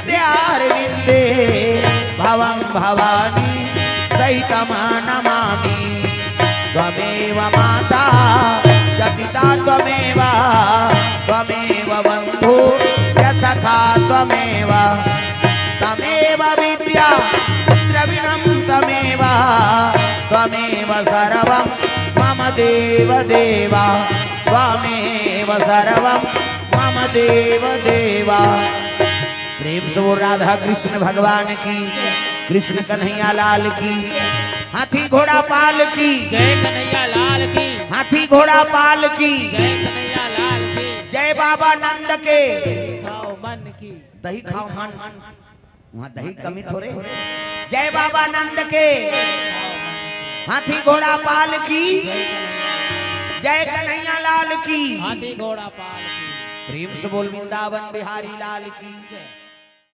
हृदयारविन्दे भवं भवानी सहितं नमामि। त्वमेव माता च पिता त्वमेव त्वमेव बन्धु च सखा त्वमेव त्वमेव विद्या द्रविणं त्वमेव त्वमेव सर्वं मम देव देव त्वमेव सर्वं मम देव देव। प्रेम से वो राधा कृष्ण भगवान की, कृष्ण कन्हैया लाल की, हाथी घोड़ा पाल की, जय कन्हैया लाल की, हाथी घोड़ा पाल की, जय कन्हैया लाल की, जय बाबा नंद के। खाओ मन की, दही खाओ मन, वहाँ दही कमी थोड़े। जय बाबा नंद के, हाथी घोड़ा पाल की, जय कन्हैया लाल की, हाथी घोड़ा पाल की। प्रेम से बोल वृंदावन बिहारी लाल की।